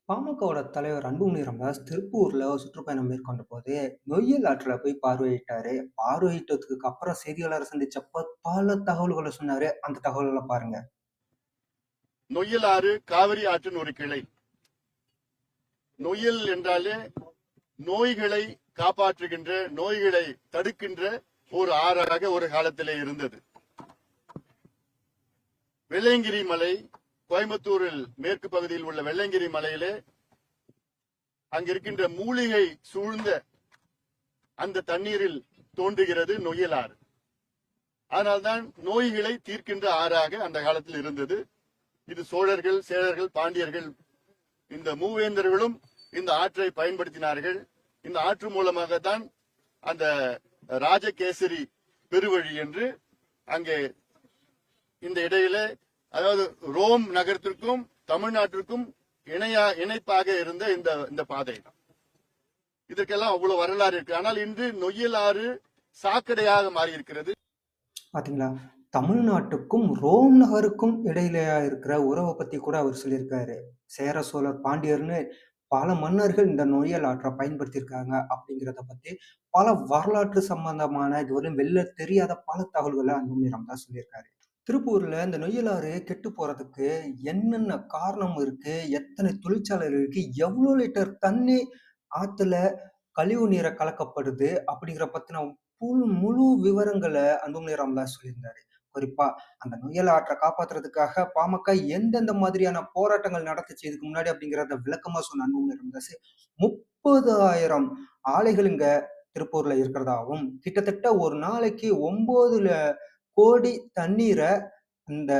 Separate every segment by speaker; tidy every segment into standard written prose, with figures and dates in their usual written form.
Speaker 1: பாமகவோட தலைவர் அன்புமணி ராமதாஸ் திருப்பூர்ல ஒரு சுற்றுப்பயணம் மேற்கொண்ட போது நொய்யல் ஆற்றுல போய் பார்வையிட்டாரு. பார்வையிட்டதுக்கு அப்புறம் செய்தியாளரை சந்திச்சப்ப பல தகவல்களை சொன்னாரு. அந்த தகவல்களை பாருங்க.
Speaker 2: நொய்யல் ஆறு காவிரி ஆற்றின் ஒரு கிளை. நொய்யல் என்றாலே நோய்களை காப்பாற்றுகின்ற, நோய்களை தடுக்கின்ற ஒரு ஆறாக ஒரு காலத்திலே இருந்தது. வெள்ளையங்கிரி மலை, கோயம்புத்தூரில் மேற்கு பகுதியில் உள்ள வெள்ளையங்கிரி மலையிலே அங்கிருக்கின்ற மூலிகை சூழ்ந்த அந்த தண்ணீரில் தோன்றுகிறது நொய்யல் ஆறு. அதனால்தான் நோய்களை தீர்க்கின்ற ஆறாக அந்த காலத்தில் இருந்தது. இது சோழர்கள், சேரர்கள், பாண்டியர்கள் இந்த மூவேந்தர்களும் இந்த ஆற்றை பயன்படுத்தினார்கள். இந்த ஆற்று மூலமாகத்தான் அந்த ராஜகேசரி பெருவழி என்று அங்கே இந்த இடையிலே, அதாவது ரோம் நகரத்திற்கும் தமிழ்நாட்டிற்கும் இணைப்பாக இருந்த இந்த பாதை. இதற்கெல்லாம் அவ்வளவு வரலாறு இருக்கு. ஆனால் இன்று நொய்யல் ஆறு சாக்கடையாக மாறி இருக்கிறது.
Speaker 1: பாத்தீங்களா, தமிழ்நாட்டுக்கும் ரோம் நகருக்கும் இடையில இருக்கிற உறவை பத்தி கூட அவர் சொல்லியிருக்காரு. சேர சோழர் பாண்டியர்னு பல மன்னர்கள் இந்த நொய்யல் ஆற்றை பயன்படுத்தியிருக்காங்க அப்படிங்கிறத பத்தி பல வரலாற்று சம்பந்தமான இதுவரையும் வெளில தெரியாத பல தகவல்களை அன்புமணி ராமதாஸ் சொல்லியிருக்காரு. திருப்பூர்ல இந்த நொய்யல் ஆறு கெட்டு போறதுக்கு என்னென்ன காரணம் இருக்கு, எத்தனை தொழிற்சாலைகள் இருக்கு, எவ்வளவு லிட்டர் தண்ணி ஆத்துல கழிவு நீரை கலக்கப்படுது அப்படிங்கிற பத்தின முழு விவரங்களை அன்புமணி ராமதாஸ் சொல்லியிருந்தாரு. குறிப்பா அந்த நொய்யல் ஆற்றை காப்பாத்துறதுக்காக பாமக எந்தெந்த மாதிரியான போராட்டங்கள் நடத்துச்சு இதுக்கு முன்னாடி அப்படிங்கிறத விளக்கமா சொன்ன அன்புமணி ராமதாஸ் 30,000 ஆலைகள் இங்க திருப்பூர்ல இருக்கிறதாவும், கிட்டத்தட்ட ஒரு நாளைக்கு 9 கோடி தண்ணீரை இந்த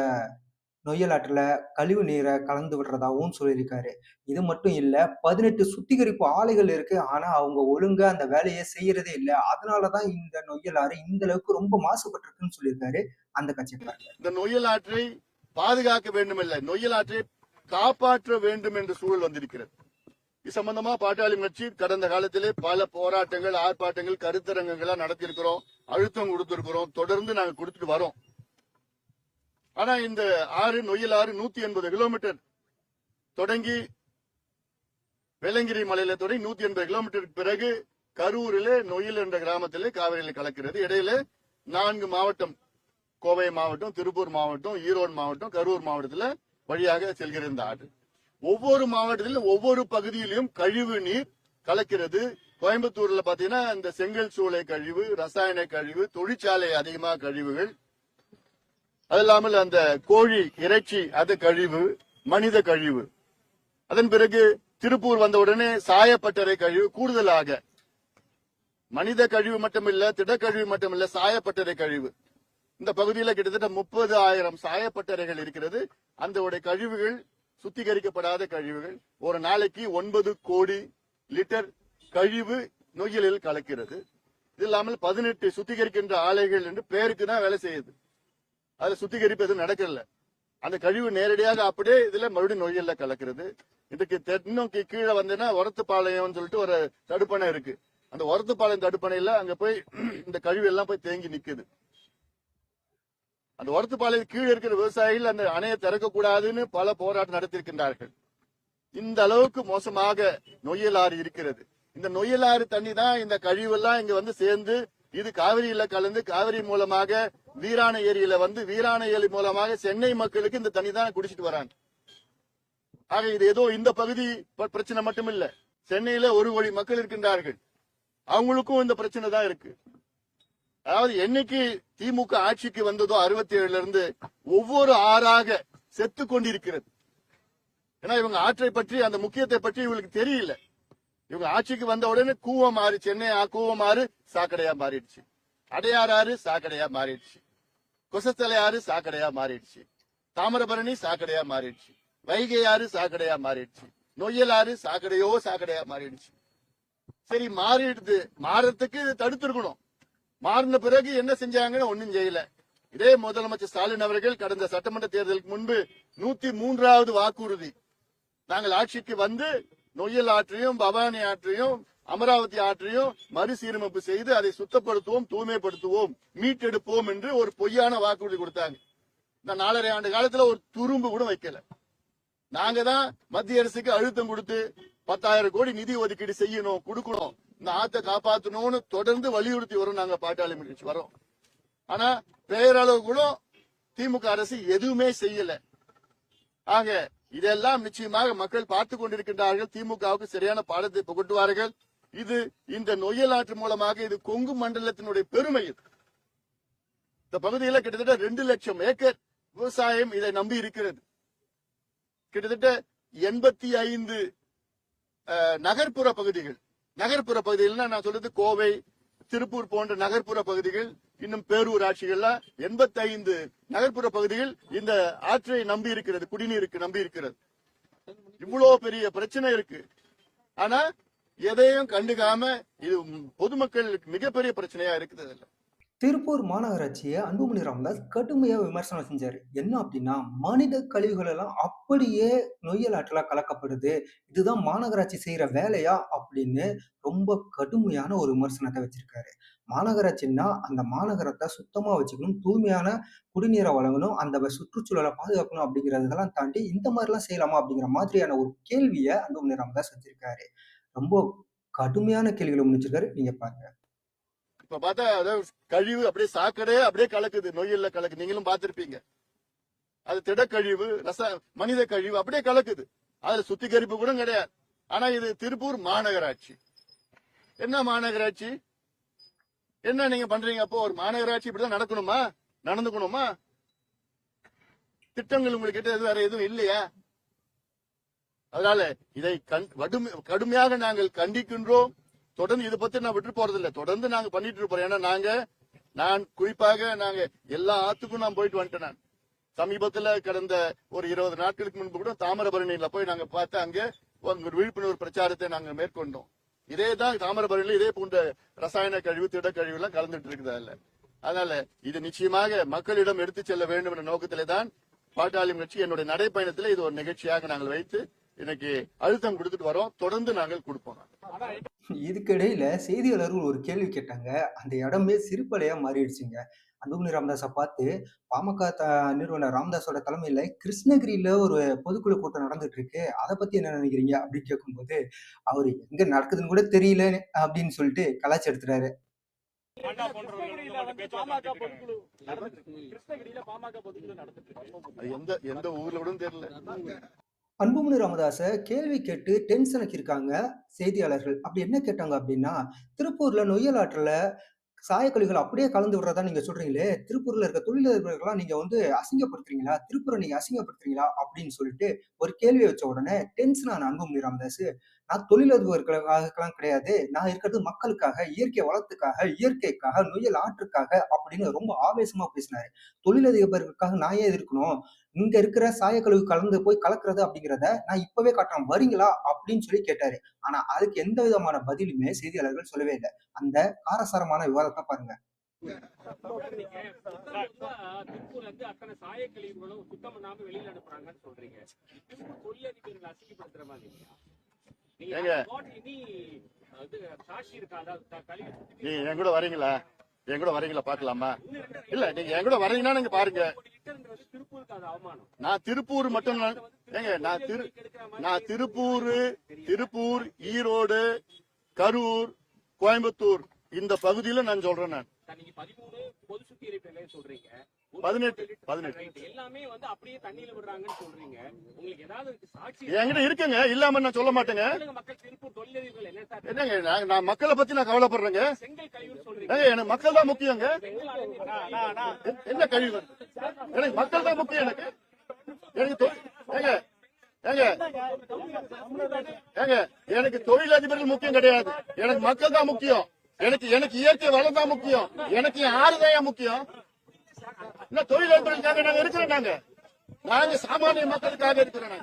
Speaker 1: நொய்யல் ஆற்றுல கழிவு நீரை கலந்து விடுறதாகவும் சொல்லியிருக்காரு. இது மட்டும் இல்ல, 18 சுத்திகரிப்பு ஆலைகள் இருக்கு. ஆனா அவங்க ஒழுங்கா அந்த வேலையை செய்யறதே இல்ல. அதனாலதான் இந்த நொய்யல் ஆறு இந்த அளவுக்கு ரொம்ப மாசுபட்டிருக்குன்னு சொல்லியிருக்காரு. அந்த கட்சி பாருங்க.
Speaker 2: இந்த நொய்யல் ஆற்றை பாதுகாக்க வேண்டும் இல்ல, நொய்யல் ஆற்றை காப்பாற்ற வேண்டும் என்ற சூழல் வந்திருக்கிறது. இது சம்பந்தமா பாட்டாளி கட்சி கடந்த காலத்திலே பல போராட்டங்கள், ஆர்ப்பாட்டங்கள், கருத்தரங்கங்களா நடத்தியிருக்கிறோம், அழுத்தம் கொடுத்திருக்கிறோம், தொடர்ந்து நாங்க கொடுத்துட்டு வரோம். ஆனா இந்த ஆறு, நொய்யல் ஆறு 180 கிலோமீட்டர் தொடங்கி வெள்ளங்கிரி மலையில தொடங்கி 180 கிலோமீட்டருக்கு பிறகு கரூரிலே நொய்யல் என்ற கிராமத்திலே காவிரியில கலக்கிறது. இடையில 4 மாவட்டம், கோவை மாவட்டம், திருப்பூர் மாவட்டம், ஈரோடு மாவட்டம், கரூர் மாவட்டத்தில் வழியாக செல்கிற இந்த ஆறு ஒவ்வொரு மாவட்டத்திலும் ஒவ்வொரு பகுதியிலும் கழிவு நீர் கலக்கிறது. கோயம்புத்தூர்ல பாத்தீங்கன்னா இந்த செங்கல் சூளை கழிவு, ரசாயன கழிவு, தொழிற்சாலை அதிகமாக கழிவுகள், அது இல்லாமல் அந்த கோழி இறைச்சி அது கழிவு, மனித கழிவு. அதன் பிறகு திருப்பூர் வந்தவுடனே சாயப்பட்டறை கழிவு கூடுதலாக, மனித கழிவு மட்டுமில்ல, திடக்கழிவு மட்டுமில்ல, சாயப்பட்டறை கழிவு. இந்த பகுதியில் கிட்டத்தட்ட 30,000 சாயப்பட்டறைகள் இருக்கிறது. அந்த கழிவுகள் சுத்திகரிக்கப்படாத கழிவுகள். ஒரு நாளைக்கு 9 கோடி லிட்டர் கழிவு நொய்யலில் கலக்கிறது. இது இல்லாமல் 18 சுத்திகரிக்கின்ற ஆலைகள் என்று பேருக்கு தான் வேலை செய்யுது. அதுல சுத்திகரிப்பு எதுவும் நடக்கல. அந்த கழிவு நேரடியாக அப்படியே இதுல மறுபடியும் நொய்யல்ல கலக்கிறது. இதுக்கு இன்னும் கீழே வந்தேன்னா ஒரத்துப்பாளையம் சொல்லிட்டு ஒரு தடுப்பணை இருக்கு. அந்த ஒரத்துப்பாளையம் தடுப்பணையில அங்க போய் இந்த கழிவு எல்லாம் போய் தேங்கி நிக்குது. அந்த ஒரத்துப்பாளையம் கீழே இருக்கிற விவசாயிகள் அந்த அணையை திறக்கக்கூடாதுன்னு பல போராட்டம் நடத்தியிருக்கின்றார்கள். இந்த அளவுக்கு மோசமாக நொய்யல் ஆறு இருக்கிறது. இந்த நொய்யல் ஆறு தண்ணி தான் இந்த கழிவெல்லாம் இங்க வந்து சேர்ந்து இது காவிரியில கலந்து காவிரி மூலமாக வீராண ஏரியில வந்து வீராண ஏரி மூலமாக சென்னை மக்களுக்கு இந்த தண்ணி தான் குடிச்சிட்டு வராங்க. ஆக இது ஏதோ இந்த பகுதி பிரச்சனை மட்டும் இல்ல, சென்னையில 1 கோடி மக்கள் இருக்கின்றார்கள், அவங்களுக்கும் இந்த பிரச்சனை தான் இருக்கு. அதாவது என்னைக்கு திமுக ஆட்சிக்கு வந்ததோ 67 இருந்து ஒவ்வொரு ஆறாக செத்து கொண்டிருக்கிறது. ஏன்னா இவங்க ஆற்றை பற்றி அந்த முக்கியத்தை பற்றி இவங்களுக்கு தெரியல. இவங்க ஆட்சிக்கு வந்த உடனே கூவமாறு, சென்னை கூவமாறு சாக்கடையா மாறிடுச்சு, அடையாறு ஆறு சாக்கடையா மாறிடுச்சு, கொசத்தலை ஆறு சாக்கடையா மாறிடுச்சு, தாமிரபரணி சாக்கடையா மாறிடுச்சு, வைகை ஆறு சாக்கடையா மாறிடுச்சு, நொய்யல் ஆறு சாக்கடையா மாறிடுச்சு. சரி, மாறிடுது, மாறத்துக்கு தடுத்திருக்கணும். மாறின பிறகு என்ன செஞ்சாங்கன்னு ஒன்னும் செய்யல. இதே முதலமைச்சர் ஸ்டாலின் அவர்கள் கடந்த சட்டமன்ற தேர்தலுக்கு முன்பு 103வது வாக்குறுதி, நாங்கள் ஆட்சிக்கு வந்து நொய்யல் ஆற்றையும் பவானி ஆற்றையும் அமராவதி ஆற்றையும் மறுசீரமைப்பு செய்து அதை சுத்தப்படுத்துவோம், தூய்மைப்படுத்துவோம், மீட்டெடுப்போம் என்று ஒரு பொய்யான வாக்குறுதி கொடுத்தாங்க. இந்த 4.5 ஆண்டு காலத்துல ஒரு துரும்பு கூட வைக்கல. நாங்க தான் மத்திய அரசுக்கு அழுத்தம் கொடுத்து 10,000 கோடி நிதி ஒதுக்கீடு செய்யணும், கொடுக்கணும், இந்த ஆத்தை காப்பாற்றணும்னு தொடர்ந்து வலியுறுத்தி வரும். நாங்க பாட்டாளி கட்சி வரோம். ஆனா பெயரளவு கூட திமுக அரசு எதுவுமே செய்யல. ஆக இதெல்லாம் நிச்சயமாக மக்கள் பார்த்து கொண்டிருக்கின்றார்கள். திமுகவுக்கு சரியான பாடத்தை புகட்டுவார்கள். இது இந்த நொய்யல் ஆற்று மூலமாக இது கொங்கு மண்டலத்தினுடைய பெருமை. இந்த பகுதியில் கிட்டத்தட்ட 2 லட்சம் ஏக்கர் விவசாயம் இதை நம்பி இருக்கிறது. கிட்டத்தட்ட 85 நகர்ப்புற பகுதிகள் நான் சொல்றது கோவை, திருப்பூர் போன்ற நகர்ப்புற பகுதிகள், இன்னும் பேரூராட்சிகள்ல 85 நகர்ப்புற பகுதிகள் இந்த ஆற்றை நம்பி இருக்கிறது, குடிநீருக்கு நம்பி இருக்கிறது. இவ்வளவு பெரிய பிரச்சனை இருக்கு. ஆனா எதையும் கண்டுக்காம இது பொதுமக்களுக்கு மிகப்பெரிய பிரச்சனையா இருக்குது.
Speaker 1: திருப்பூர் மாநகராட்சியை அன்புமணி ராமதாஸ் கடுமையா விமர்சனம் செஞ்சாரு. என்ன அப்படின்னா, மனித கழிவுகள் எல்லாம் அப்படியே நொய்யல் ஆற்றுல கலக்கப்படுது. இதுதான் மாநகராட்சி செய்யற வேலையா அப்படின்னு ரொம்ப கடுமையான ஒரு விமர்சனத்தை வச்சிருக்காரு. மாநகராட்சின்னா அந்த மாநகரத்தை சுத்தமா வச்சுக்கணும், தூய்மையான குடிநீரை வழங்கணும், அந்த சுற்றுச்சூழலை பாதுகாக்கணும் அப்படிங்கிறதெல்லாம் தாண்டி இந்த மாதிரிலாம் செய்யலாமா அப்படிங்கிற மாதிரியான ஒரு கேள்வியை அன்புமணி ராமதாஸ் வச்சிருக்காரு. ரொம்ப கடுமையான கேள்விகளை முன்னிச்சிருக்காரு. நீங்க பாருங்க.
Speaker 2: இப்ப பார்த்தா கழிவு அப்படியே சாக்கடையே அப்படியே கலக்குது, நொய்யல்ல கலக்கு. நீங்களும் பார்த்திருப்பீங்க. அது திடக்கழிவு, மனித கழிவு அப்படியே கலக்குது. அதுல சுத்திகரிப்பு கூட கிடையாது. ஆனா இது திருப்பூர் மாநகராட்சி. என்ன மாநகராட்சி என்ன நீங்க பண்றீங்க? அப்போ ஒரு மாநகராட்சி இப்படிதான் நடந்துக்கணுமா? திட்டங்கள் உங்களுக்கு வேற எதுவும் இல்லையா? அதனால இதை கடுமையாக நாங்கள் கண்டிக்கின்றோம். தொடர்ந்து இதை பத்தி நான் விட்டு போறதில்லை, தொடர்ந்து நாங்க பண்ணிட்டு இருப்போம். ஏன்னா நான் குறிப்பாக எல்லா ஆத்துக்கும் நான் போயிட்டு வந்துட்டேன். நான் சமீபத்துல கடந்த ஒரு 20 நாட்களுக்கு முன்பு கூட தாமிரபரணியில போய் நாங்க பார்த்து அங்க ஒரு விழிப்புணர்வு பிரச்சாரத்தை நாங்க மேற்கொண்டோம். இதேதான் தாமிரபரணியில இதே போன்ற ரசாயன கழிவு, திடக்கழிவு எல்லாம் கலந்துட்டு இருக்குதா. அதனால இது நிச்சயமாக மக்களிடம் எடுத்து செல்ல வேண்டும் என்ற நோக்கத்திலே தான் பாட்டாளி கட்சி என்னுடைய நடைப்பயணத்தில் இது ஒரு நிகழ்ச்சியாக நாங்கள் வைத்து இன்னைக்கு அழுத்தம் கொடுத்துட்டு வரோம். தொடர்ந்து நாங்கள் கொடுப்போம்.
Speaker 1: இதுக்கிடையில செய்தியாளர்கள் ஒரு கேள்வி கேட்டாங்க. அந்த இடமே சிரிப்பலையா மாறிடுச்சுங்க. அன்புமணி ராமதாஸை பார்த்து பாமக நிறுவனர் ராமதாஸோட தலைமையில கிருஷ்ணகிரியில ஒரு பொதுக்குழு கூட்டம் நடந்துட்டு இருக்கு, அதை பத்தி என்ன நினைக்கிறீங்க அப்படின்னு கேட்கும்போது, அவரு எங்க நடக்குதுன்னு கூட தெரியல அப்படின்னு சொல்லிட்டு கலாச்சி எடுத்துறாரு.
Speaker 2: எந்த ஊர்ல கூட தெரியல.
Speaker 1: அன்புமணி ராமதாஸ கேள்வி கேட்டு டென்ஷனுக்கு இருக்காங்க செய்தியாளர்கள். அப்படி என்ன கேட்டாங்க அப்படின்னா, திருப்பூர்ல நொய்யல் ஆற்றுல சாயக்கழிவுகள் அப்படியே கலந்து விடுறதா நீங்க சொல்றீங்களே, திருப்பூர்ல இருக்க தொழிலதிபர்கள்லாம் நீங்க அசிங்கப்படுத்துறீங்களா? திருப்பூரை நீங்க அசிங்கப்படுத்துறீங்களா? அப்படின்னு சொல்லிட்டு ஒரு கேள்விய வச்ச உடனே டென்ஷன் ஆன அன்புமணி ராமதாஸ், நான் தொழிலதிபர்களுக்காகலாம் கிடையாது. நான் இருக்கிறது மக்களுக்காக, இயற்கை வளத்துக்காக, இயற்கைக்காக, நொய்யல் ஆற்றுக்காக அப்படின்னு ரொம்ப ஆவேசமா பேசினாரு. தொழிலதிபர்களுக்காக நான் ஏன் இருக்கணும்? இங்க இருக்கிற சாயக்கழிவு கலந்து போய் கலக்குறது அப்படிங்கிறத நான் இப்பவே காட்டுறேன், வரீங்களா? அப்படின்னு சொல்லி கேட்டாரு. ஆனா அதுக்கு எந்த விதமான பதிலுமே செய்தியாளர்கள் சொல்லவே இல்ல. அந்த காரசாரமான விவாதத்தை பாருங்க.
Speaker 3: திருப்பூர்ல இருந்து அத்தனை சாயக்கழிவுகளும் சுத்தம் பண்ணாம வெளியில அனுப்புறாங்கன்னு சொல்றீங்க. திருப்பூர் தொழிலதிபர்கள் அசிங்கப்படுத்துற மாதிரி
Speaker 2: என் கூட வரீங்களா? பாக்கலாமா? இல்ல நீங்க என் கூட வரீங்கன்னா நீங்க பாருங்க. நான் திருப்பூர் மட்டும் நான் திருப்பூர், ஈரோடு, கரூர், கோயம்புத்தூர் இந்த பகுதியில நான் சொல்றேன். நான் 18
Speaker 3: எல்லாமே அப்படியே தண்ணியில விடுறாங்கன்னு சொல்றீங்க. உங்களுக்கு ஏதாவது சாட்சி
Speaker 2: என்கிட்ட இருக்குங்க, இல்லாம நான் சொல்ல மாட்டேங்க. என்னங்க நான் மக்களை பத்தி நான் கவலைப்படுறேங்க. எனக்கு மக்கள் தான் முக்கியங்க. என்ன கழிவு? எனக்கு மக்கள் தான் முக்கியம். எனக்கு தொழிலதிபர்கள் முக்கியம் கிடையாது. எனக்கு மக்கள் தான் முக்கியம். எனக்கு இயற்கை வளம் தான் முக்கியம். எனக்கு ஆறுதான் முக்கியம். தொழிலதிபர்களுக்காக நாங்க இருக்கிறோம். நாங்க சாமானிய மக்களுக்காக இருக்கிறோம்.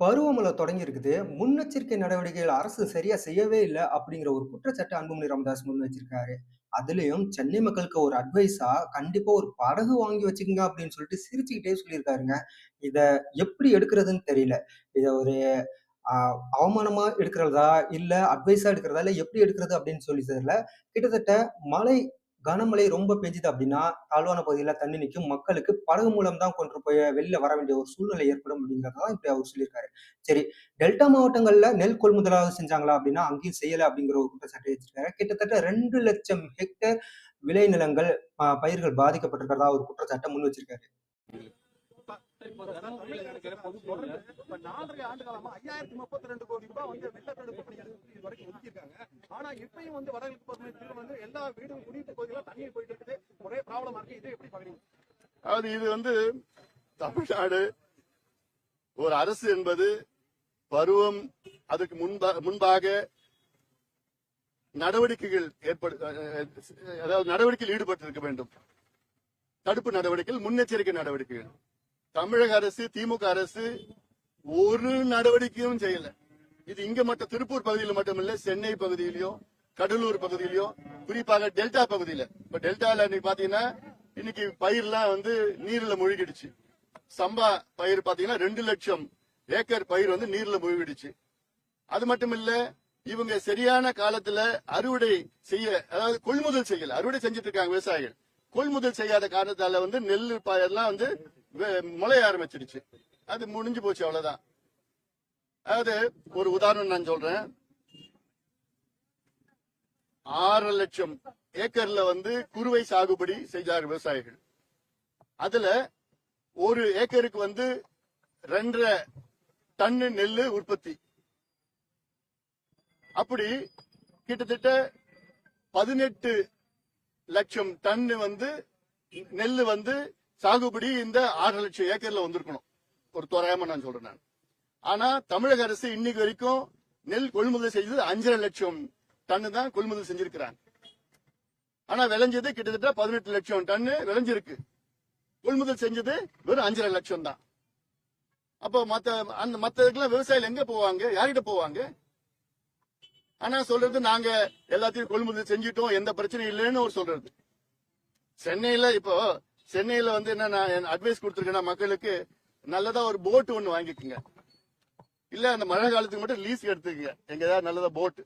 Speaker 1: பருவமழை தொடங்கி இருக்குது. முன்னெச்சரிக்கை நடவடிக்கைகள் அரசு சரியா செய்யவே இல்லை அப்படிங்கிற ஒரு குற்றச்சாட்டு அன்புமணி ராமதாஸ் முன் வச்சிருக்காரு. அதுலயும் சென்னை மக்களுக்கு ஒரு அட்வைஸா கண்டிப்பா ஒரு படகு வாங்கி வச்சுக்கோங்க அப்படின்னு சொல்லிட்டு சிரிச்சுக்கிட்டே சொல்லியிருக்காருங்க. இத எப்படி எடுக்கிறதுன்னு தெரியல. இத ஒரு அவமானமா எடுக்கிறதா, இல்ல அட்வைஸா எடுக்கிறதா, இல்ல எப்படி எடுக்கிறது அப்படின்னு சொல்லி தெரியல. கிட்டத்தட்ட மழை கனமழை ரொம்ப பெஞ்சுது அப்படின்னா, தாழ்வான பகுதியில தண்ணி நிக்கும். மக்களுக்கு படகு மூலம் தான் கொண்டு போய் வெளில வர வேண்டிய ஒரு சூழ்நிலை ஏற்படும் அப்படிங்கிறத தான் இப்படி அவர் சொல்லியிருக்காரு. சரி, டெல்டா மாவட்டங்கள்ல நெல் கொள்முதலாவது செஞ்சாங்களா அப்படின்னா, அங்கேயும் செய்யல அப்படிங்கிற ஒரு குற்றச்சாட்டை வச்சிருக்காரு. கிட்டத்தட்ட 2,00,000 ஹெக்டேர் விளைநிலங்கள், பயிர்கள் பாதிக்கப்பட்டிருக்கிறதா ஒரு குற்றச்சாட்ட முன் வச்சிருக்காரு.
Speaker 4: இப்ப 4.5 ஆண்டு காலமா 5032 கோடி ரூபாய் வந்து வெள்ள தடுப்பு பணிகளுக்கு இது வரைக்கும் ஒதுக்கியிருக்காங்க. ஆனா இப்பயும் வந்து வடகிழக்கு பருவமழை வந்து எல்லா வீடும் குடியிருப்பு பகுதிகளும் தண்ணீர் போயிட்டு இருக்குது. ஒரே ப்ராப்ளமா இருக்கு. இதை எப்படி பாக்குறீங்க?
Speaker 2: அதாவது இது வந்து தமிழ்நாடு ஒரு அரசு என்பது பருவம் அதுக்கு முன்பாக நடவடிக்கைகள் அதாவது நடவடிக்கையில் ஈடுபட்டிருக்க வேண்டும். தடுப்பு நடவடிக்கைகள், முன்னெச்சரிக்கை நடவடிக்கைகள். தமிழக அரசு, திமுக அரசு ஒரு நடவடிக்கையும் செய்யல. இது இங்க மட்டும் திருப்பூர் பகுதியில் மட்டும் இல்ல, சென்னை பகுதியிலயும், கடலூர் பகுதியிலயும், குறிப்பாக டெல்டா பகுதியில. இப்ப டெல்டால இன்னைக்கு பாத்தீங்கன்னா இன்னைக்கு பயிர்லாம் வந்து நீர்ல மூழ்கிடுச்சு. சம்பா பயிர் பாத்தீங்கன்னா 2,00,000 ஏக்கர் பயிர் வந்து நீர்ல மூழ்கிடுச்சு. அது மட்டும் இல்ல, இவங்க சரியான காலத்துல அறுவடை செய்ய, அதாவது கொள்முதல் செய்யல. அறுவடை செஞ்சுட்டு இருக்காங்க விவசாயிகள். கொள்முதல் செய்யாத காரணத்தால வந்து நெல் பயிரெல்லாம் வந்து முளைய ஆரம்பிச்சிடுச்சு. அது முடிஞ்சு போச்சு, அவ்வளவுதான். அதாவது ஒரு உதாரணம் நான் சொல்றேன். 6,00,000 ஏக்கர்ல வந்து குறுவை சாகுபடி செய்தார் விவசாயிகள். அதுல ஒரு ஏக்கருக்கு வந்து 2.5 டன் நெல் உற்பத்தி. அப்படி கிட்டத்தட்ட 18 லட்சம் டன் வந்து நெல் வந்து சாகுபடி இந்த 6,00,000 ஏக்கர்ல வந்திருக்கணும். ஒரு தோராயமா நான் சொல்றேன் நான். ஆனா தமிழக அரசு இன்னைக்கு வரைக்கும் நெல் கொள்முதல் செய்தது 5,50,000 டன் தான் கொள்முதல் செஞ்சிருக்கிறாங்க. ஆனா விளைஞ்சது கிட்டத்தட்ட 18 லட்சம் டன் விளைஞ்சிருக்கு. கொள்முதல் செஞ்சது வெறும் 5,50,000 தான். அப்போ மத்ததுக்கெல்லாம் விவசாயிகள் எங்க போவாங்க? யார்கிட்ட போவாங்க? ஆனா சொல்றது நாங்க எல்லாத்தையும் கொள்முதல் செஞ்சிட்டோம், எந்த பிரச்சனையும் இல்லைன்னு ஒரு சொல்றது. சென்னையில வந்து என்ன நான் அட்வைஸ் கொடுத்திருக்கேன் மக்களுக்கு, நல்லதா ஒரு போட் ஒண்ணு வாங்கிக்கோங்க. இல்ல அந்த மழை காலத்துக்கு மட்டும் லீஸ் எடுத்துக்கங்க, எங்க ஏதாவது நல்லதா போட்.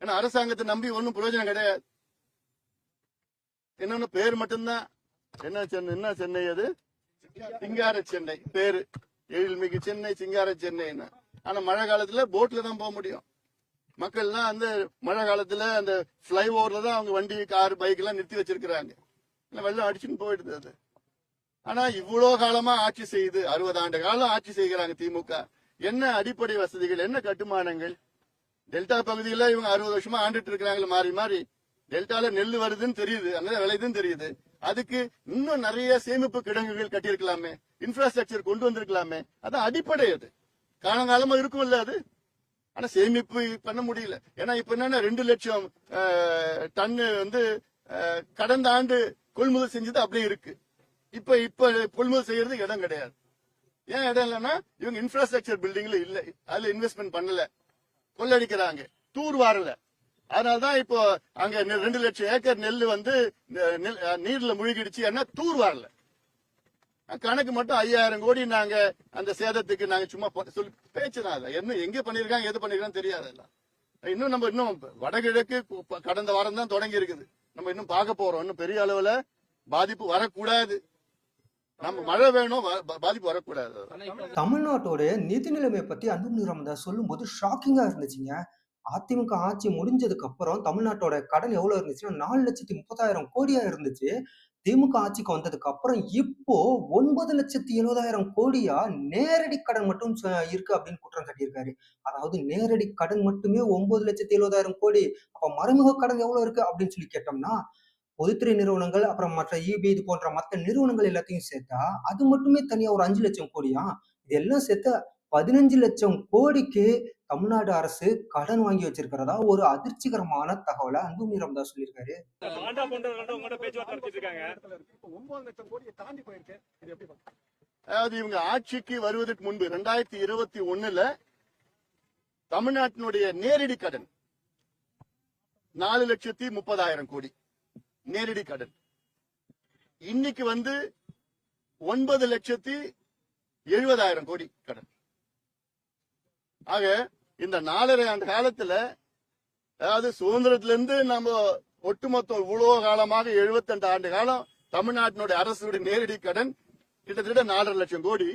Speaker 2: ஏன்னா அரசாங்கத்தை நம்பி ஒன்னும் பிரயோஜனம் கிடையாது. என்னன்னு பேர் மட்டும்தான். என்ன சென்னை அது? சிங்கார சென்னை பேரு. எழில்மிகு சென்னை, சிங்கார சென்னைன்னு. ஆனா மழை காலத்துல போட்ல தான் போக முடியும். மக்கள்லாம் அந்த மழை காலத்துல அந்த பிளை ஓவர்ல தான் அவங்க வண்டி, கார், பைக் எல்லாம் நிறுத்தி வச்சிருக்கிறாங்க. வெள்ளம் அடிச்சுன்னு போயிடுது அது. ஆனா இவ்வளவு காலமா ஆட்சி செய்து 60 ஆண்டு காலம் ஆட்சி செய்கிறாங்க திமுக. என்ன அடிப்படை வசதிகள், என்ன கட்டுமானங்கள்? டெல்டா பகுதியில இவங்க 60 வருஷமா ஆண்டுட்டு இருக்கிறாங்க மாறி மாறி. டெல்டால நெல் வருதுன்னு தெரியுது, அங்கதான் விளையுதுன்னு தெரியுது. அதுக்கு இன்னும் நிறைய சேமிப்பு கிடங்குகள் கட்டியிருக்கலாமே, இன்ஃப்ராஸ்ட்ரக்சர் கொண்டு வந்திருக்கலாமே. அதான் அடிப்படை. அது காலங்காலமா இருக்கும்ல அது. ஆனா சேமிப்பு பண்ண முடியல. ஏன்னா இப்ப என்னன்னா 2,00,000 டன் வந்து கடந்த ஆண்டு கொள்முதல் செஞ்சது அப்படியே இருக்கு. இப்ப கொள்முதல் செய்யறது இடம் கிடையாது. ஏன் இடம் இல்லைன்னா இவங்க இன்ஃப்ராஸ்ட்ரக்சர் பில்டிங்ல இல்ல, அதுல இன்வெஸ்ட்மெண்ட் பண்ணல, கொள்ளடிக்கிறாங்க, தூர் வாரல. அதனாலதான் இப்போ அங்க 2,00,000 ஏக்கர் நெல் வந்து நீர்ல மூழ்கிடுச்சு. ஏன்னா தூர் வரல. கணக்கு மட்டும் 5,000 கோடி நாங்க அந்த சேதத்துக்கு நாங்க சும்மா சொல்லி பேச்சுதான். என்ன எங்க பண்ணிருக்காங்க, எது பண்ணிருக்கான்னு தெரியாது. இன்னும் வடகிழக்கு கடந்த வாரம் தான் தொடங்கி இருக்குது. நம்ம இன்னும் பார்க்க போறோம். இன்னும் பெரிய அளவுல பாதிப்பு வரக்கூடாது. நம்ம மழை வேணும், பாதிப்பு வரக்கூடாது.
Speaker 1: தமிழ்நாட்டோட நிதி நிலைமை பத்தி அன்புமணி ராமதாஸ் சொல்லும்போது ஷாக்கிங்கா இருந்துச்சுங்க. அதிமுக ஆட்சி முடிஞ்சதுக்கு அப்புறம் தமிழ்நாட்டோட கடன் எவ்வளவு இருந்துச்சுன்னா 4,30,000 கோடியா இருந்துச்சு. திமுக ஆட்சிக்கு வந்ததுக்கு அப்புறம் இப்போ 9,70,000 கோடியா நேரடி கடன் மட்டும் இருக்கு அப்படின்னு குற்றம் சாட்டியிருக்காரு. அதாவது நேரடி கடன் மட்டுமே 9,70,000 கோடி. அப்ப மறைமுக கடன் எவ்வளவு இருக்கு அப்படின்னு சொல்லி கேட்டோம்னா, பொதுத்துறை நிறுவனங்கள், அப்புறம் மற்ற ஈபி இது போன்ற மத்த நிறுவனங்கள் எல்லாத்தையும் சேர்த்தா, அது மட்டுமே தனியா ஒரு 5,00,000 கோடியாம். இதெல்லாம் சேர்த்து 15,00,000 கோடிக்கு தமிழ்நாடு அரசு கடன் வாங்கி வச்சிருக்கிறதா ஒரு அதிர்ச்சிகரமான தகவல அன்புமணி ராமதாஸ் சொல்லியிருக்காரு.
Speaker 3: பாண்டா போன்றவர்கள்ட்ட உங்கள்ட்ட பேச்சுவார்த்தை நடத்திட்டு இருக்காங்க.
Speaker 4: இப்ப 9 லட்சம் கோடியை தாண்டி போயிருக்கு. இது எப்படி பாக்குறீங்க?
Speaker 2: அதாவது இவங்க ஆட்சிக்கு வருவதற்கு முன்பு 2021ல தமிழ்நாட்டினுடைய நேரடி கடன் 4,30,000 கோடி நேரடி கடன். இன்னைக்கு வந்து 9,70,000 கோடி கடன். ஆக இந்த 4.5 ஆண்டு காலத்துல, அதாவது சுதந்திரத்திலிருந்து நம்ம ஒட்டுமொத்த இவ்வளவு காலமாக 72 ஆண்டு காலம் தமிழ்நாட்டினுடைய அரசுடைய நேரடி கடன் கிட்டத்தட்ட 4.5 லட்சம் கோடி.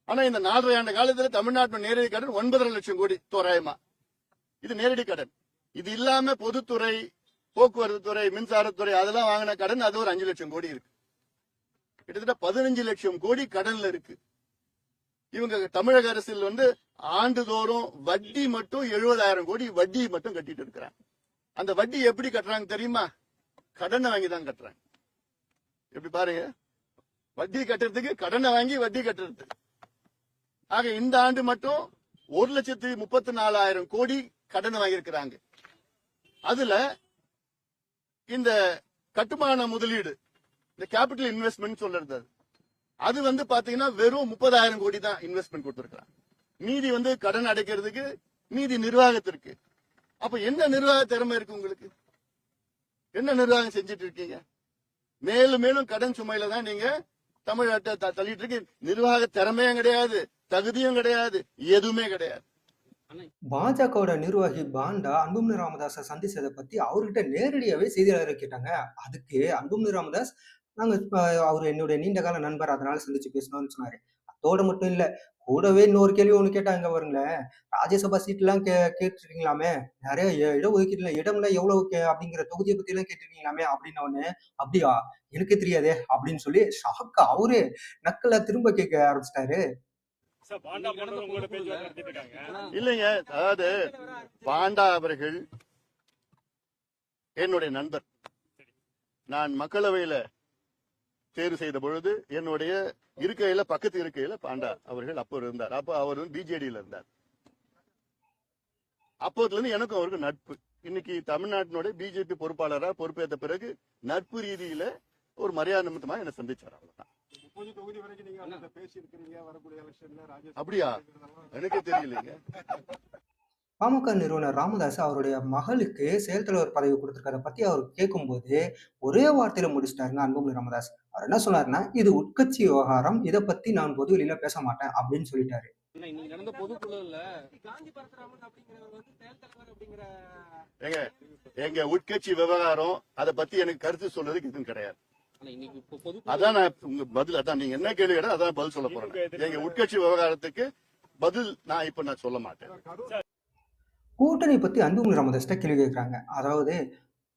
Speaker 2: ஆனா இந்த 4.5 ஆண்டு காலத்துல தமிழ்நாட்டின் நேரடி கடன் 9.5 லட்சம் கோடி தோராயமா. இது நேரடி கடன். இது இல்லாம பொதுத்துறை, போக்குவரத்து துறை, மின்சாரத்துறை அதெல்லாம் வாங்கின கடன் அது ஒரு 5 லட்சம் கோடி இருக்கு. கிட்டத்தட்ட 15 லட்சம் கோடி கடன்ல இருக்கு. இவங்க தமிழக அரசில் ஆண்டுதோறும் வட்டி மட்டும் 70,000 கோடி வட்டி மட்டும் கட்டிட்டு இருக்கிறாங்க. அந்த வட்டி எப்படி கட்டுறாங்க தெரியுமா? கடனை வாங்கி தான் கட்டுறாங்க. எப்படி பாருங்க, வட்டி கட்டுறதுக்கு கடனை வாங்கி வட்டி கட்டுறது. ஆக இந்த ஆண்டு மட்டும் 1,34,000 கோடி கடனை வாங்கியிருக்கிறாங்க. அதுல இந்த கட்டுமான முதலீடு, இந்த கேபிட்டல் இன்வெஸ்ட்மெண்ட் சொல்றது, அது பாத்தீங்கன்னா வெறும் 30,000 கோடி தான் இன்வெஸ்ட்மெண்ட் கொடுத்திருக்காங்க. மீதி கடன் அடைக்கிறதுக்கு, மீதி நிர்வாகத்திற்கு. அப்ப என்ன நிர்வாக திறமை இருக்கு உங்களுக்கு? என்ன நிர்வாகம் செஞ்சிட்டு இருக்கீங்க? மேலும் மேலும் கடன் சுமையில தான் நீங்க தமிழ்நாட்டை தள்ளிட்டு இருக்கு. நிர்வாக திறமையும் கிடையாது, தகுதியும் கிடையாது, எதுவுமே கிடையாது.
Speaker 1: பாஜகவோட நிர்வாகி பாண்டா அன்புமணி ராமதாஸை சந்திச்சதை பத்தி அவர்கிட்ட நேரடியாவே செய்தியாளர் கேட்டாங்க. அதுக்கு அன்புமணி ராமதாஸ், நாங்க அவர் என்னுடைய நீண்ட கால நண்பர், அதனால சந்திச்சு பேசணும்னு சொன்னாரு. அதோட மட்டும் இல்ல, கூடவே இன்னொரு கேள்வி ஒண்ணு கேட்டாங்க பாருங்களேன். ராஜ்யசபா சீட் எல்லாம் கேட்டிருக்கீங்களாமே, நிறைய இடஒதுக்கீடுல இடம்லாம் எவ்வளவு அப்படிங்கிற தொகுதியை பத்தி எல்லாம் கேட்டிருக்கீங்களாமே அப்படின்னு ஒண்ணு. அப்படியா, எனக்கு தெரியாதே அப்படின்னு சொல்லி ஷாக்கா அவரு நக்கலா திரும்ப கேட்க ஆரம்பிச்சிட்டாரு.
Speaker 2: இல்லைங்க, அதாவது பாண்டா அவர்கள் என்னுடைய நண்பர். நான் மக்களவையில தேர்வு செய்த பொழுது என்னுடைய இருக்கையில, பக்கத்து இருக்கையில பாண்டா அவர்கள் அப்போ இருந்தார். அப்போ அவர் பிஜேடியில இருந்தார். அப்போதுல இருந்து எனக்கும் அவருக்கு நட்பு. இன்னைக்கு தமிழ்நாட்டினுடைய பிஜேபி பொறுப்பாளரா பொறுப்பேற்ற பிறகு நட்பு ரீதியில ஒரு மரியாதை நிமித்தமா என்ன சந்திச்சார். அவ்வளவுதான். அப்படியா, எனக்கு தெரியலங்க.
Speaker 1: பாமக நிறுவனர் ராமதாஸ் அவருடைய மகளுக்கு செயல் தலைவர் பதவி கொடுத்திருக்கிறத பத்தி அவர் கேட்கும்போது ஒரே வார்த்தையில முடிச்சிட்டாருங்க அன்புமணி ராமதாஸ். அவர் என்ன சொன்னாருன்னா, இது உட்கட்சி விவகாரம், இதை பத்தி நான் பொது வெளியில பேச மாட்டேன் அப்படின்னு சொல்லிட்டாரு.
Speaker 3: இன்னைக்கு நடந்த பொதுக்குழுல காஞ்சி பரசுராமன் அப்படிங்கிறவர் செயல் தலைவர் அப்படிங்கிற
Speaker 2: எங்க உட்கட்சி விவகாரம், அதை பத்தி எனக்கு கருத்து சொல்றதுக்கு இதுவும் கிடையாது. அதான் நான் உங்க பதில், அதான் நீங்க என்ன கேள்வி கேட்டா அதான் பதில் சொல்ல போறேன். எங்க உட்கட்சி விவகாரத்துக்கு பதில் நான் சொல்ல மாட்டேன்.
Speaker 1: கூட்டணி பத்தி அன்புமணி ராமதாஸ்ட்ட கேள்வி கேட்கிறாங்க. அதாவது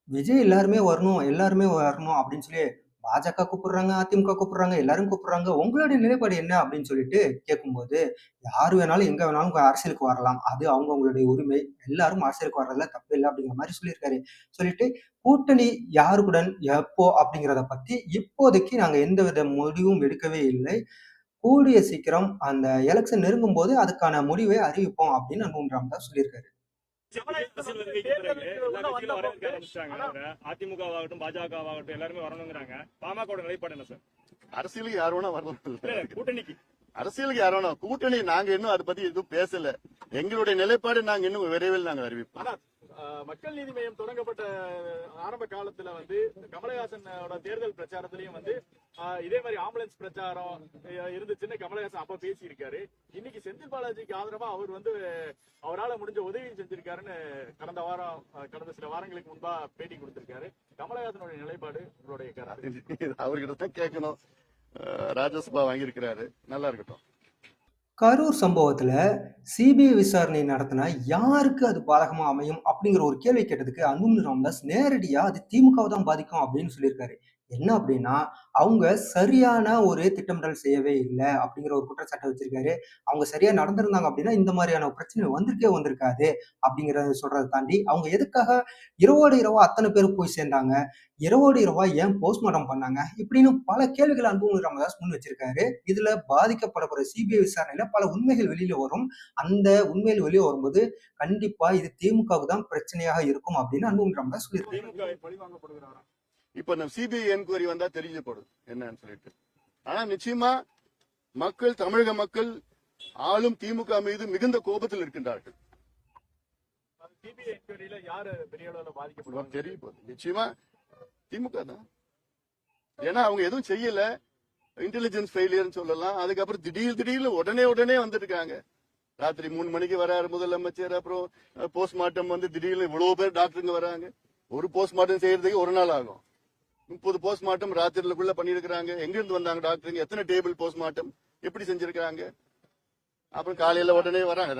Speaker 1: விஜய் எல்லாருமே வரணும் அப்படின்னு சொல்லி பாஜக கூப்பிடுறாங்க, அதிமுக கூப்பிடுறாங்க, எல்லாரும் கூப்பிடுறாங்க, உங்களுடைய நிலைப்பாடு என்ன அப்படின்னு சொல்லிட்டு கேட்கும்போது, யாரு வேணாலும் எங்க வேணாலும் அரசியலுக்கு வரலாம், அது அவங்களுடைய உரிமை, எல்லாரும் அரசியலுக்கு வர்றதுல தப்பு இல்லை அப்படிங்கிற மாதிரி சொல்லியிருக்காரு. சொல்லிட்டு கூட்டணி யாருக்குடன் எப்போ அப்படிங்கிறத பத்தி இப்போதைக்கு நாங்க எந்தவித முடிவும் எடுக்கவே இல்லை, கூடிய சீக்கிரம் அந்த எலெக்ஷன் நெருங்கும் போது அதுக்கான முடிவை அறிவிப்போம் அப்படின்னு அன்புமணி ராமதாஸ் சொல்லியிருக்காரு.
Speaker 3: அதிமுகவாகட்டும் பாஜகவாகட்டும் எல்லாருமே வரணுங்கிறாங்க. பாமக நிலைப்பாடு என்ன சார்?
Speaker 2: அரசியலுக்கு யார் வேணா வரணும்.
Speaker 3: கூட்டணிக்கு
Speaker 2: அரசியலுக்கு யார் வேணா, கூட்டணி நாங்க இன்னும் அதை பத்தி எதுவும் பேசல. எங்களுடைய நிலைப்பாடு நாங்க இன்னும் விரைவில் நாங்க அறிவிப்போம்.
Speaker 4: மக்கள் நீதி மையம் தொடங்கப்பட்ட ஆரம்ப காலத்துல கமலஹாசனோட தேர்தல் பிரச்சாரத்திலையும் இதே மாதிரி ஆம்புலன்ஸ் பிரச்சாரம் இருந்துச்சுன்னு கமலஹாசன் அப்ப பேசியிருக்காரு. இன்னைக்கு செந்தில் பாலாஜிக்கு ஆதரவா அவர் அவரால் முடிஞ்ச உதவி செஞ்சிருக்காருன்னு கடந்த சில வாரங்களுக்கு முன்பா பேட்டி கொடுத்திருக்காரு. கமலஹாசனுடைய நிலைப்பாடு உங்களுடைய கருத்து?
Speaker 2: அவர்கிட்ட தான் கேட்கணும். ராஜ்யசபா வாங்கியிருக்கிறாரு, நல்லா இருக்கட்டும்.
Speaker 1: கரூர் சம்பவத்துல சிபிஐ விசாரணை நடத்தினா யாருக்கு அது பாதகமா அமையும் அப்படிங்கிற ஒரு கேள்வி கேட்டதுக்கு அன்புமணி ராமதாஸ் நேரடியா அது திமுகவை தான் பாதிக்கும் அப்படின்னு சொல்லியிருக்காரு. என்ன அப்படின்னா, அவங்க சரியான ஒரு திட்டமிடல் செய்யவே இல்லை அப்படிங்கிற ஒரு குற்றச்சாட்டை வச்சிருக்காரு. அவங்க சரியா நடந்திருந்தாங்க அப்படின்னா இந்த மாதிரியான பிரச்சனை வந்திருக்காது அப்படிங்கிறத சொல்றதை தாண்டி, அவங்க எதுக்காக இரவோடு இரவா அத்தனை பேர் போய் சேர்ந்தாங்க, இரவோடு இரவா ஏன் போஸ்ட்மார்ட்டம் பண்ணாங்க, இப்படின்னு பல கேள்விகள் அன்புமணி ராமதாஸ் முன் வச்சிருக்காரு. இதுல பாதிக்கப்படக்கூடிய சிபிஐ விசாரணையில பல உண்மைகள் வெளியில வரும். அந்த உண்மைகள் வெளியே வரும்போது கண்டிப்பா இது திமுகவுக்கு தான் பிரச்சனையாக இருக்கும் அப்படின்னு அன்புமணி ராமதாஸ் சொல்லியிருக்காரு.
Speaker 2: இப்ப நம்ம சிபிஐ என்கொயரி வந்தா தெரிஞ்சப்படும் என்னன்னு சொல்லிட்டு. ஆனா நிச்சயமா தமிழக மக்கள் ஆளும் திமுக மீது மிகுந்த கோபத்தில் இருக்கின்றார்கள். தெரியும், நிச்சயமா திமுக தான். ஏன்னா அவங்க எதுவும் செய்யல, இன்டெலிஜென்ஸ் ஃபெயிலியர்னு சொல்லலாம். அதுக்கப்புறம் திடீர்னு உடனே வந்துருக்காங்க. ராத்திரி 3 மணிக்கு வராரு முதலமைச்சர். அப்புறம் போஸ்ட்மார்ட்டம் திடீர்னு இவ்வளவு பேர் டாக்டருங்க வராங்க. ஒரு போஸ்ட்மார்ட்டம் செய்யறதுக்கு ஒரு நாள் ஆகும். 30 போஸ்ட்மார்ட்டம் ராத்திரிக்குள்ள பண்ணிருக்காங்க. எங்க இருந்து வந்தாங்க டாக்டருங்க? எத்தனை டேபிள் போஸ்ட்மார்ட்டம் எப்படி செஞ்சிருக்காங்க? அப்புறம் காலையில உடனே வராங்க.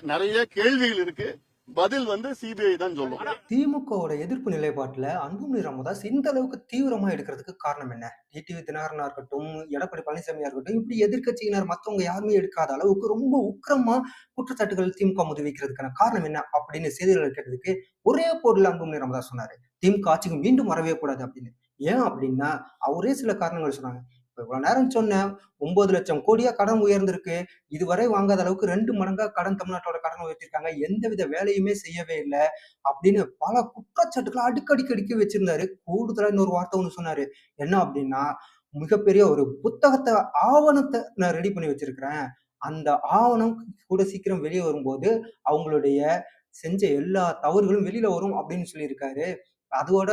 Speaker 2: நிறைய கேள்விகள் இருக்கு. பதில் வந்து சிபிஐ தான் சொல்லும்.
Speaker 1: திமுகவோட எதிர்ப்பு நிலைப்பாட்டுல அன்புமணி ராமதாஸ் இந்த அளவுக்கு தீவிரமா எடுக்கிறதுக்கு காரணம் என்ன? டிடிவி தினகரனா இருக்கட்டும், எடப்பாடி பழனிசாமியா இருக்கட்டும், இப்படி எதிர்க்கட்சியினர் மத்தவங்க யாருமே எடுக்காத அளவுக்கு ரொம்ப உக்கிரமா குற்றச்சாட்டுகள் திமுக மீது வைக்கிறதுக்கான காரணம் என்ன அப்படின்னு செய்தியாளர் கேட்டதுக்கு ஒரே பொருள் அன்புமணி ராமதாஸ் சொன்னாரு. திமுக ஆட்சிக்கு மீண்டும் வரவே கூடாது அப்படின்னு. ஏன் அப்படின்னா அவரே சில காரணங்கள் சொன்னாங்க. இப்ப இவ்வளவு நேரம் சொன்னேன், 9 லட்சம் கோடியா கடன் உயர்ந்திருக்கு. இதுவரை வாங்காத அளவுக்கு 2 மடங்கா கடன் தமிழ்நாட்டோட கடன் உயர்த்திருக்காங்க. எந்தவித வேலையுமே செய்யவே இல்ல. அப்படின்னு பல குற்றச்சாட்டுக்களை அடுக்கி வச்சிருந்தாரு. கூடுதலா இன்னொரு வார்த்தை ஒண்ணு சொன்னாரு. என்ன அப்படின்னா, மிகப்பெரிய ஒரு ஆவணத்தை நான் ரெடி பண்ணி வச்சிருக்கிறேன். அந்த ஆவணம் கூட சீக்கிரம் வெளிய வரும்போது, அவங்களுடைய செஞ்ச எல்லா தவறுகளும் வெளியில வரும் அப்படின்னு சொல்லியிருக்காரு. அதோட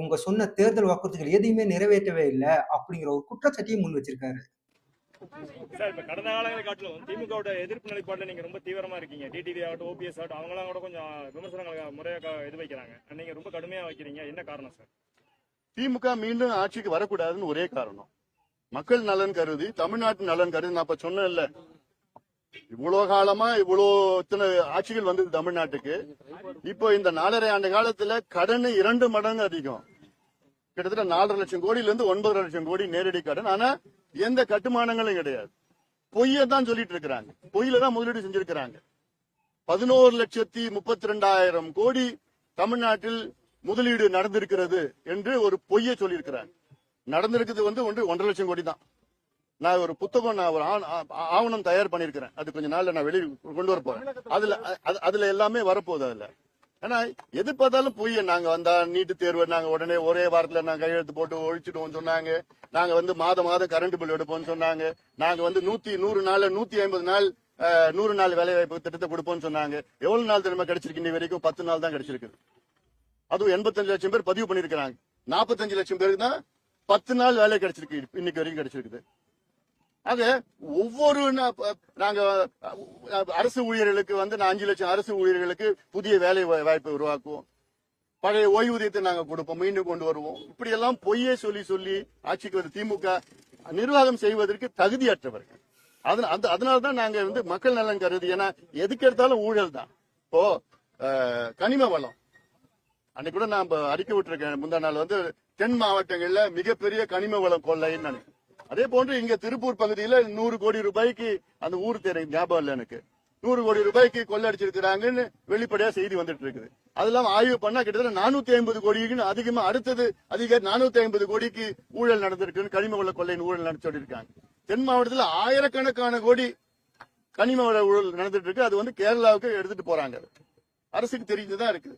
Speaker 1: உங்க சொன்ன தேர்தல் வாக்குறுதிகள் எதையுமே நிறைவேற்றவே இல்ல. அப்படிங்கிற ஒரு குற்றச்சாட்டையும் முன் வச்சிருக்காரு.
Speaker 5: சார், இப்ப கடந்த காலங்களை காட்டிலும் திமுகவோட எதிர்ப்பு நிலைப்பாடுல நீங்க ரொம்ப தீவிரமா இருக்கீங்க. டிடிவி ஆகட்டும், ஓபிஎஸ் ஆகட்டும், அவங்களாம் கூட கொஞ்சம் விமர்சனங்கள் முறையாக இது வைக்கிறாங்க. நீங்க ரொம்ப கடுமையா வைக்கிறீங்க. என்ன காரணம் சார்?
Speaker 2: திமுக மீண்டும் ஆட்சிக்கு வரக்கூடாதுன்னு ஒரே காரணம். மக்கள் நலன் கருதி, தமிழ்நாட்டு நலன் கருதி. நான் இப்ப சொன்னேன்ல, இவ்வளவு காலமா இத்தனை ஆட்சிகள் வந்தது தமிழ்நாட்டுக்கு. இப்போ இந்த 4.5 ஆண்டு காலத்துல கடன் 2 மடங்கு அதிகம். கிட்டத்தட்ட 4.5 லட்சம் கோடியில இருந்து 9.5 லட்சம் கோடி நேரடி கடன். ஆனா எந்த கட்டுமானங்களும் கிடையாது. பொய்யை தான் சொல்லிட்டு இருக்கிறாங்க. பொய்யில தான் முதலீடு செஞ்சிருக்கிறாங்க. 11,32,000 கோடி தமிழ்நாட்டில் முதலீடு நடந்திருக்கிறது என்று ஒரு பொய்யை சொல்லியிருக்கிறாங்க. நடந்திருக்கிறது வந்து 1.5 லட்சம் கோடி தான். நான் ஒரு புத்தகம், நான் ஒரு ஆவணம் தயார் பண்ணிருக்கிறேன். அது கொஞ்ச நாள்ல நான் வெளியே கொண்டு வர போறேன். அதுல எல்லாமே வரப்போகுது. அதுல ஏன்னா எது பார்த்தாலும் பொய்ய. நாங்க வந்தா நீட்டு தேர்வு நாங்க உடனே ஒரே வாரத்துல நாங்க கையெழுத்து போட்டு ஒழிச்சிடுவோம் சொன்னாங்க. நாங்க வந்து மாதம் கரண்ட் பில் எடுப்போம்னு சொன்னாங்க. நாங்க வந்து 100 நாள் 150 நாள் 100 நாள் வேலை வாய்ப்பு திட்டத்தை கொடுப்போம்னு சொன்னாங்க. எவ்வளவு நாள் திரும்ப கிடைச்சிருக்கு? இன்னி வரைக்கும் 10 நாள் தான் கிடைச்சிருக்கு. அதுவும் 85 லட்சம் பேர் பதிவு பண்ணிருக்காங்க. 45 லட்சம் பேருக்கு தான் 10 நாள் வேலை கிடைச்சிருக்கு. இன்னைக்கு வரைக்கும் கிடைச்சிருக்குது. ஆக ஒவ்வொரு நாங்க அரசு ஊழியர்களுக்கு வந்து 5 லட்சம் அரசு ஊழியர்களுக்கு புதிய வேலை வாய்ப்பை உருவாக்குவோம். பழைய ஓய்வூதியத்தை நாங்க கொடுப்போம், மீண்டும் கொண்டு வருவோம். இப்படி எல்லாம் பொய்யே சொல்லி ஆட்சிக்கு வந்து திமுக நிர்வாகம் செய்வதற்கு தகுதியற்றவர்கள். அதனாலதான் நாங்க வந்து மக்கள் நலன் கருதி. ஏன்னா எதுக்கு எடுத்தாலும் ஊழல் தான். இப்போ கனிம வளம் அன்னைக்கு கூட நான் அறிக்கை விட்டுருக்கேன். முந்தா நாள் வந்து தென் மாவட்டங்கள்ல மிகப்பெரிய கனிம வளம் கொள்ளைன்னு நினைக்கிறேன். அதே போன்று இங்க திருப்பூர் பகுதியில 100 கோடி ரூபாய்க்கு, அந்த ஊர் தெரியும் ஞாபகம் இல்ல எனக்கு, 100 கோடி ரூபாய்க்கு கொள்ளடிச்சிருக்கிறாங்கன்னு வெளிப்படையா செய்தி வந்துட்டு இருக்குது. அதெல்லாம் ஆய்வு பண்ணா கிட்டத்தட்ட 450 கோடிக்கு அதிகமா அடுத்தது 450 கோடிக்கு ஊழல் நடந்திருக்கு. கனிம வள கொள்ளையின் ஊழல் நடத்தி சொல்லியிருக்காங்க. தென் மாவட்டத்தில் ஆயிரக்கணக்கான கோடி கனிம வள ஊழல் நடந்துட்டு இருக்கு. அது வந்து கேரளாவுக்கு எடுத்துட்டு போறாங்க. அரசுக்கு தெரிஞ்சுதான் இருக்குது.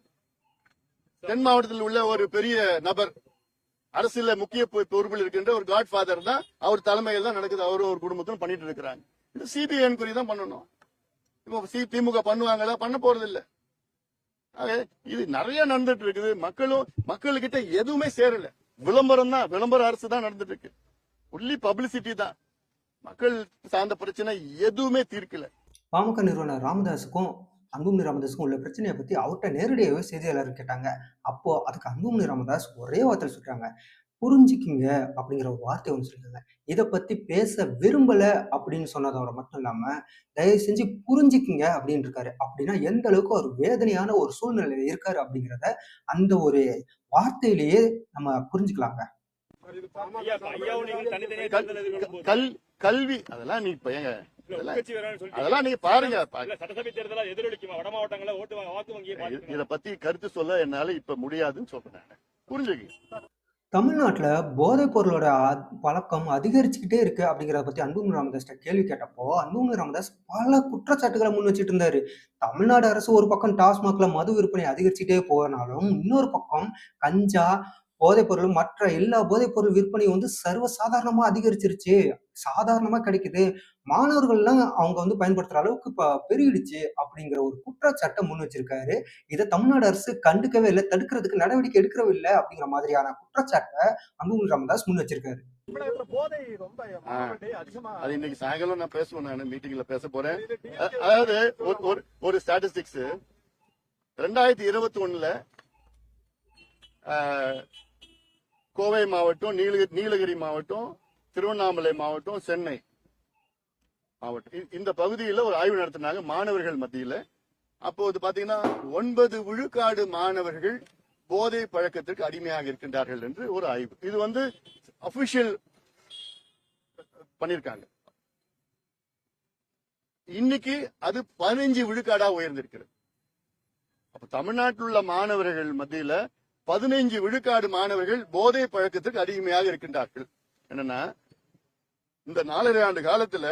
Speaker 2: தென் மாவட்டத்தில் உள்ள ஒரு பெரிய நபர், அரசியல முக்கிய பொறுப்பில் இருக்கின்ற ஒரு காட்ஃபாதர் தான், அவர் தலைமையில் தான் நடக்குது. அவரும் ஒரு குடும்பத்திலும் பண்ணிட்டு இருக்கிறாங்க. இது சிபிஐ என்கொயரி தான் பண்ணணும். இப்போ திமுக பண்ணுவாங்களா? பண்ண போறது இல்ல. இது நிறைய நடந்துட்டு இருக்குது. மக்கள்கிட்ட எதுவுமே சேரல. விளம்பரம் தான், விளம்பர அரசு தான் நடந்துட்டு இருக்கு. ஒன்லி பப்ளிசிட்டி தான். மக்கள் சார்ந்த பிரச்சனை எதுவுமே தீர்க்கல.
Speaker 1: பாமக நிறுவனர் ராமதாஸுக்கும் அன்புமணி ராமதாஸுக்கும் உள்ள பிரச்சனையை பத்தி அவர்கிட்ட நேரடியாகவே செய்தியாளர் கேட்டாங்க. அப்போ அதுக்கு அன்புமணி ராமதாஸ் ஒரே வார்த்தையில் சொல்றாங்க, புரிஞ்சுக்கிங்க அப்படிங்கிற ஒரு வார்த்தை ஒன்று சொல்லிருக்காங்க. இதை பத்தி பேச விரும்பல அப்படின்னு சொன்னதோட மட்டும் இல்லாம, தயவு செஞ்சு புரிஞ்சுக்கிங்க அப்படின்னு இருக்காரு. அப்படின்னா எந்த அளவுக்கு ஒரு வேதனையான ஒரு சூழ்நிலையில இருக்காரு அப்படிங்கிறத அந்த ஒரு வார்த்தையிலேயே நம்ம புரிஞ்சுக்கலாங்க.
Speaker 2: கல்வி அதெல்லாம் நீ இப்ப ஏங்க அதெல்லாம் நீங்க பாருங்க.
Speaker 5: சட்டசபை தேர்தலா எதிரொலிக்குமா? வட மாவட்டங்கள வாக்கு வங்கி
Speaker 2: இத பத்தி கருத்து சொல்ல என்னால இப்ப முடியாதுன்னு சொல்றேன். புரிஞ்சுக்க.
Speaker 1: தமிழ்நாட்டுல போதைப் பொருளோட பழக்கம் அதிகரிச்சுக்கிட்டே இருக்கு அப்படிங்கிறத பத்தி அன்புமணி ராமதாஸ் கேள்வி கேட்டப்போ அன்புமணி ராமதாஸ் பல குற்றச்சாட்டுகளை முன் வச்சுட்டு இருந்தாரு. தமிழ்நாடு அரசு ஒரு பக்கம் டாஸ்மாக்ல மது விற்பனை அதிகரிச்சுட்டே போனாலும் இன்னொரு பக்கம் கஞ்சா, போதைப் பொருள், மற்ற எல்லா போதைப் பொருள் விற்பனையும் வந்து சர்வசாதாரணமா அதிகரிச்சிருச்சு. சாதாரணமா கிடைக்குது. மாணவர்கள்லாம் அவங்க வந்து பயன்படுத்துற அளவுக்கு இப்ப பெருகிடுச்சு அப்படிங்கிற ஒரு குற்றச்சாட்டை முன் வச்சிருக்காரு. இதை தமிழ்நாடு அரசு கண்டுக்கவே இல்லை, தடுக்கிறதுக்கு நடவடிக்கை எடுக்கவே இல்லை அப்படிங்கிற மாதிரியான குற்றச்சாட்டை அன்புமணி ராமதாஸ் முன் வச்சிருக்காரு.
Speaker 4: போதை ரொம்ப அதிகமா
Speaker 2: அது இன்னைக்கு சாயங்காலம் நான் பேசுவேன். நான் மீட்டிங்ல பேச போறேன். அதாவது ஒரு ஸ்டாட்டிஸ்டிக்ஸ், 2021 கோவை மாவட்டம், நீலகிரி மாவட்டம், திருவண்ணாமலை மாவட்டம், சென்னை மாவட்டம் இந்த பகுதியில் ஒரு ஆய்வு நடத்தினாங்க மாணவர்கள் மத்தியில. அப்போது பாத்தீங்கன்னா 9 விழுக்காடு மாணவர்கள் போதை பழக்கத்திற்கு அடிமையாக இருக்கின்றார்கள் என்று ஒரு ஆய்வு. இது அபிஷியல் பண்ணிருக்காங்க. இன்னைக்கு அது 15 விழுக்காடா உயர்ந்திருக்கிறது. அப்ப தமிழ்நாட்டில் உள்ள மாணவர்கள் மத்தியில 15 விழுக்காடு மாணவர்கள் போதை பழக்கத்திற்கு அடிமையாக இருக்கின்றார்கள். என்னன்னா இந்த 4.5 ஆண்டு காலத்துல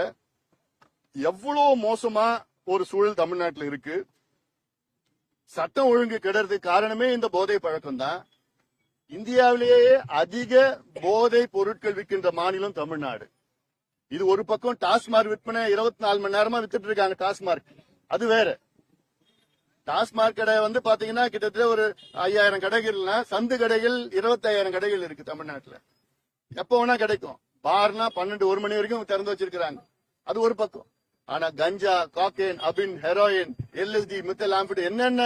Speaker 2: எவ்வளவு மோசமா ஒரு சூழல் தமிழ்நாட்டில் இருக்கு. சட்டம் ஒழுங்கு கெடுறதுக்கு காரணமே இந்த போதை பழக்கம் தான். இந்தியாவிலேயே அதிக போதை பொருட்கள் விற்கின்ற மாநிலம் தமிழ்நாடு. இது ஒரு பக்கம் டாஸ்மார்க் விற்பனை 24 மணி நேரமா வித்துட்டு இருக்காங்க. டாஸ்மார்க் அது வேற. டாஸ்மார்க் கடை பாத்தீங்கன்னா கிட்டத்தட்ட ஒரு 5000 கடைகள்னா சந்து கடைகள் 25,000 கடைகள் இருக்கு தமிழ்நாட்டுல. எப்ப வேணா கிடைக்கும். பார்னா 12-1 மணி வரைக்கும் திறந்து வச்சிருக்காங்க. அது ஒரு பக்கம். ஆனா கஞ்சா, காக்கைன், அபின், ஹெரோயின், LSD, மித்தலாம்பிட் என்னென்ன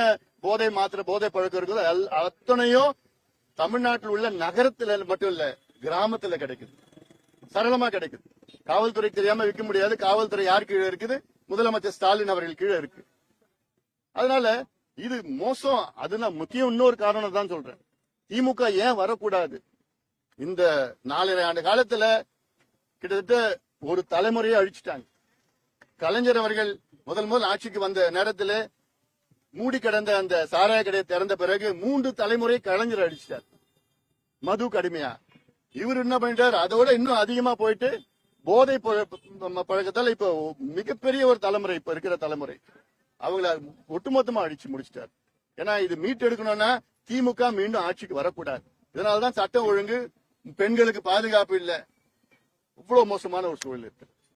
Speaker 2: போதை மாத்திரை போதை பழக்கம் இருக்குதோ அத்தனையும் தமிழ்நாட்டில் உள்ள நகரத்துல மட்டும் இல்ல, கிராமத்துல கிடைக்குது. சரளமா கிடைக்குது. காவல்துறைக்கு தெரியாம விற்க முடியாது. காவல்துறை யார் கீழே இருக்குது? முதலமைச்சர் ஸ்டாலின் அவர்கள் கீழே இருக்கு. அதனால இது மோசம். அதுனா முக்கியம். இன்னொரு காரணம் தான் சொல்றேன். திமுக ஏன் வரக்கூடாது? இந்த 4.5 ஆண்டு காலத்துல கிட்டத்தட்ட ஒரு தலைமுறையை அழிச்சிட்டாங்க. கலைஞர் அவர்கள் முதல் ஆட்சிக்கு வந்த நேரத்துல மூடி கிடந்த அந்த சாராய கடையை திறந்த பிறகு 3 தலைமுறை கலைஞர் அடிச்சிட்டார் மது கடுமையா. இவர் என்ன பண்ணிட்டார்? அதோட இன்னும் அதிகமா போயிட்டு போதை பழக்கத்தால் இப்ப மிகப்பெரிய ஒரு தலைமுறை, இப்ப இருக்கிற தலைமுறை அவங்கள ஒட்டுமொத்தமா அடிச்சு முடிச்சிட்டார். ஏன்னா இது மீட்டெடுக்கணும்னா திமுக மீண்டும் ஆட்சிக்கு வரக்கூடாது. இதனாலதான் சட்டம் ஒழுங்கு, பெண்களுக்கு பாதுகாப்பு இல்ல, இவ்வளவு மோசமான ஒரு சூழல் இருக்கு.